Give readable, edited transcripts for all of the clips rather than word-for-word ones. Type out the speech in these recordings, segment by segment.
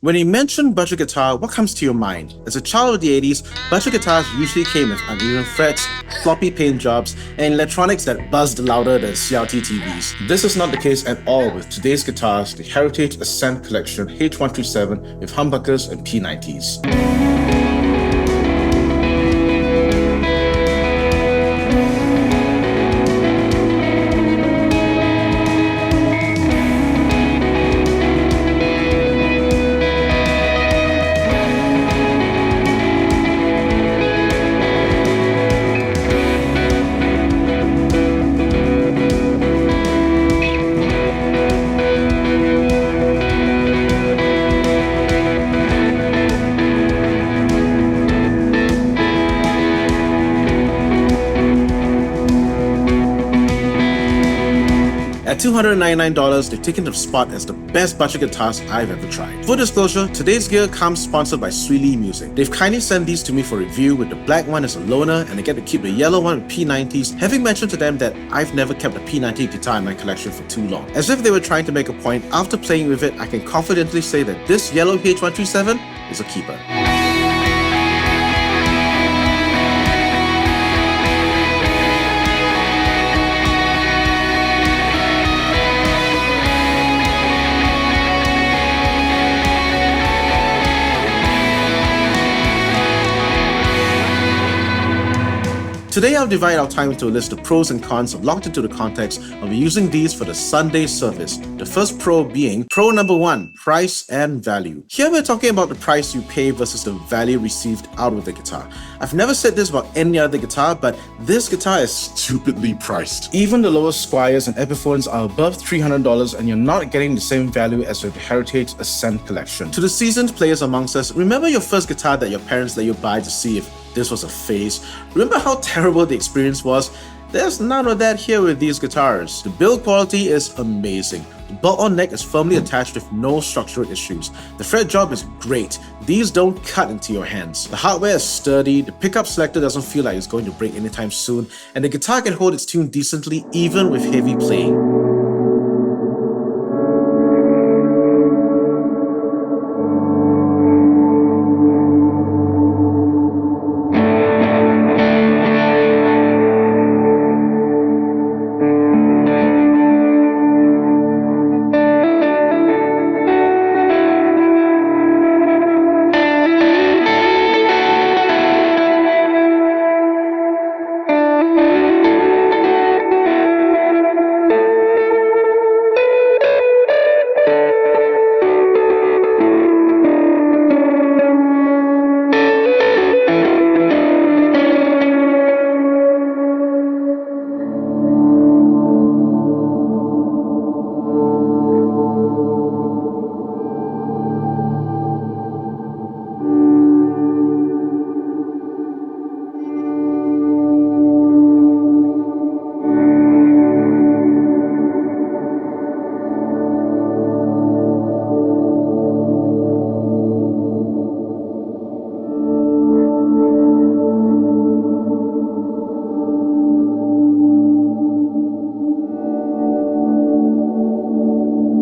When you mention budget guitar, what comes to your mind? As a child of the 80s, budget guitars usually came with uneven frets, floppy paint jobs, and electronics that buzzed louder than CRT TVs. This is not the case at all with today's guitars, the Heritage Ascent Collection H-137 with humbuckers and P90s. At $299, they've taken the spot as the best budget guitars I've ever tried. Full disclosure, today's gear comes sponsored by Swee Lee Music. They've kindly sent these to me for review, with the black one as a loaner and I get to keep the yellow one with P90s, having mentioned to them that I've never kept a P90 guitar in my collection for too long. As if they were trying to make a point, after playing with it, I can confidently say that this yellow H-137 is a keeper. Today I'll divide our time into a list of pros and cons locked into the context of using these for the Sunday service. The first pro being pro number 1, price and value. Here we're talking about the price you pay versus the value received out of the guitar. I've never said this about any other guitar, but this guitar is stupidly priced. Even the lowest Squires and Epiphones are above $300 and you're not getting the same value as with the Heritage Ascent collection. To the seasoned players amongst us, remember your first guitar that your parents let you buy to see if this was a phase? Remember how terrible the experience was? There's none of that here with these guitars. The build quality is amazing. The bolt-on neck is firmly attached with no structural issues. The fret job is great. These don't cut into your hands. The hardware is sturdy, the pickup selector doesn't feel like it's going to break anytime soon, and the guitar can hold its tune decently even with heavy playing.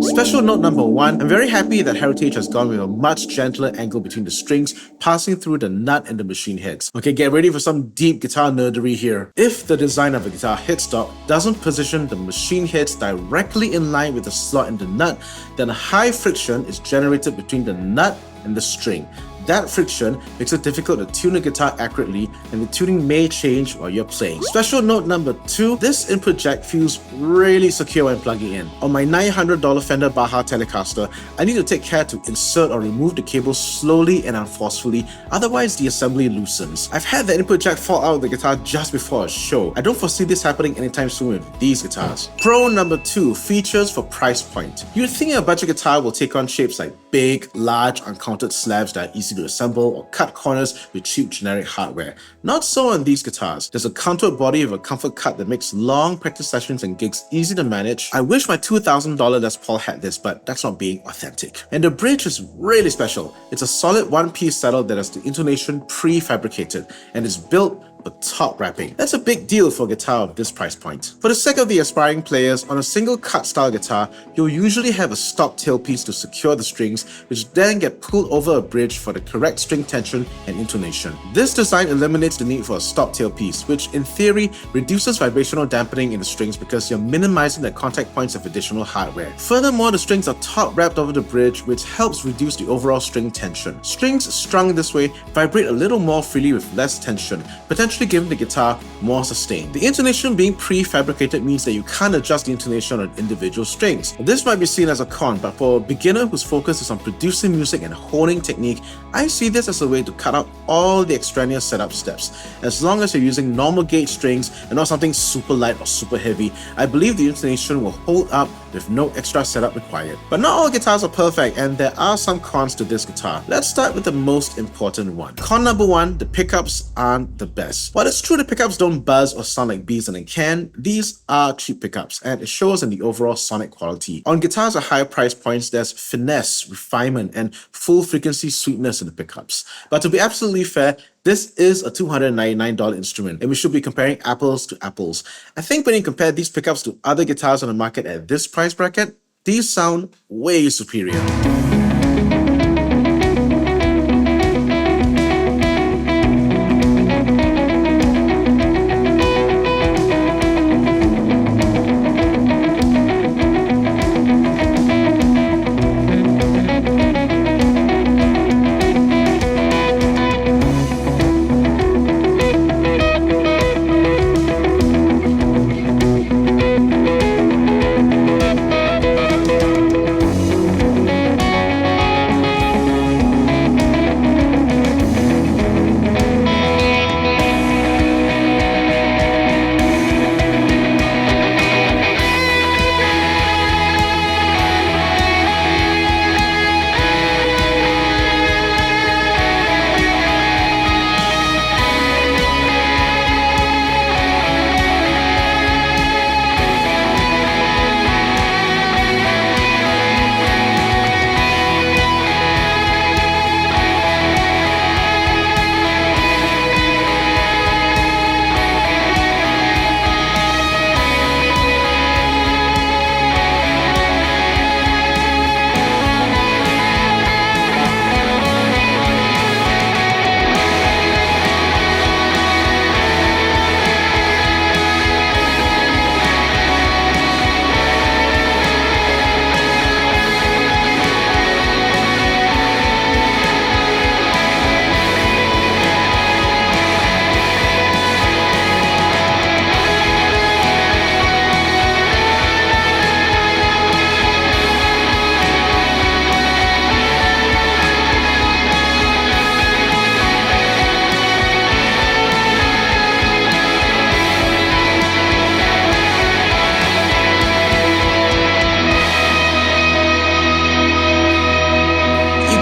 Special note number 1, I'm very happy that Heritage has gone with a much gentler angle between the strings passing through the nut and the machine heads. Okay, get ready for some deep guitar nerdery here. If the design of a guitar headstock doesn't position the machine heads directly in line with the slot in the nut, then a high friction is generated between the nut and the string. That friction makes it difficult to tune a guitar accurately, and the tuning may change while you're playing. Special note number 2, this input jack feels really secure when plugging in. On my $900 Fender Baja Telecaster, I need to take care to insert or remove the cable slowly and unforcefully, otherwise the assembly loosens. I've had the input jack fall out of the guitar just before a show. I don't foresee this happening anytime soon with these guitars. Pro number 2, features for price point. You'd think a budget guitar will take on shapes like big, large, uncounted slabs that are easy to assemble or cut corners with cheap generic hardware. Not so on these guitars. There's a contoured body with a comfort cut that makes long practice sessions and gigs easy to manage. I wish my $2,000 Les Paul had this, but that's not being authentic. And the bridge is really special. It's a solid one-piece saddle that has the intonation prefabricated and is built but top wrapping. That's a big deal for a guitar of this price point. For the sake of the aspiring players, on a single cut style guitar, you'll usually have a stop tailpiece to secure the strings, which then get pulled over a bridge for the correct string tension and intonation. This design eliminates the need for a stop tailpiece, which in theory reduces vibrational dampening in the strings because you're minimizing the contact points of additional hardware. Furthermore, the strings are top wrapped over the bridge, which helps reduce the overall string tension. Strings strung this way vibrate a little more freely with less tension, potentially giving the guitar more sustain. The intonation being prefabricated means that you can't adjust the intonation on individual strings. This might be seen as a con, but for a beginner whose focus is on producing music and honing technique, I see this as a way to cut out all the extraneous setup steps. As long as you're using normal gauge strings and not something super light or super heavy, I believe the intonation will hold up with no extra setup required. But not all guitars are perfect, and there are some cons to this guitar. Let's start with the most important one. Con number one, the pickups aren't the best. While it's true the pickups don't buzz or sound like bees in a can, these are cheap pickups, and it shows in the overall sonic quality. On guitars at higher price points, there's finesse, refinement, and full frequency sweetness in the pickups. But to be absolutely fair, this is a $299 instrument, and we should be comparing apples to apples. I think when you compare these pickups to other guitars on the market at this price bracket, these sound way superior.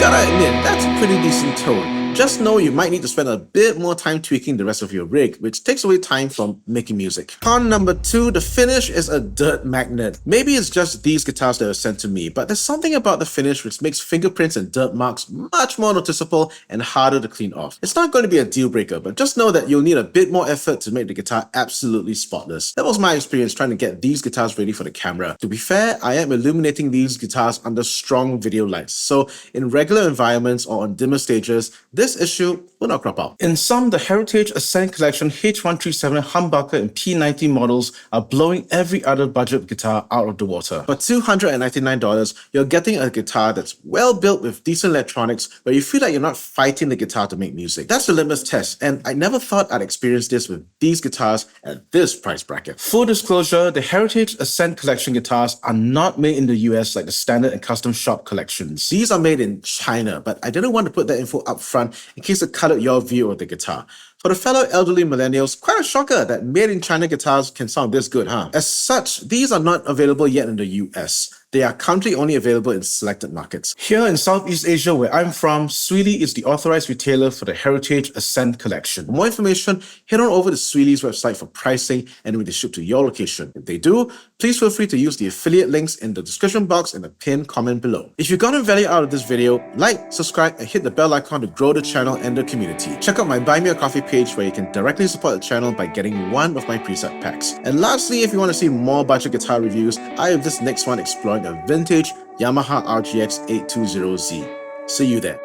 Gotta admit, that's a pretty decent tone. Just know you might need to spend a bit more time tweaking the rest of your rig, which takes away time from making music. Con number two, the finish is a dirt magnet. Maybe it's just these guitars that were sent to me, but there's something about the finish which makes fingerprints and dirt marks much more noticeable and harder to clean off. It's not going to be a deal breaker, but just know that you'll need a bit more effort to make the guitar absolutely spotless. That was my experience trying to get these guitars ready for the camera. To be fair, I am illuminating these guitars under strong video lights, so in regular environments or on dimmer stages, this issue will not crop out. In sum, the Heritage Ascent Collection H-137 Humbucker and P90 models are blowing every other budget guitar out of the water. For $299, you're getting a guitar that's well built with decent electronics where you feel like you're not fighting the guitar to make music. That's the litmus test, and I never thought I'd experience this with these guitars at this price bracket. Full disclosure, the Heritage Ascent Collection guitars are not made in the US like the standard and custom shop collections. These are made in China, but I didn't want to put that info up front in case it colored your view of the guitar. For the fellow elderly millennials, quite a shocker that made in China guitars can sound this good, huh? As such, these are not available yet in the US. They are currently only available in selected markets. Here in Southeast Asia, where I'm from, Swee Lee is the authorized retailer for the Heritage Ascent Collection. For more information, head on over to Swee Lee's website for pricing and when they ship to your location. If they do, please feel free to use the affiliate links in the description box and the pinned comment below. If you got a value out of this video, like, subscribe, and hit the bell icon to grow the channel and the community. Check out my Buy Me a Coffee page page where you can directly support the channel by getting one of my preset packs. And lastly, if you want to see more budget guitar reviews, I have this next one exploring a vintage Yamaha RGX 820Z. See you there.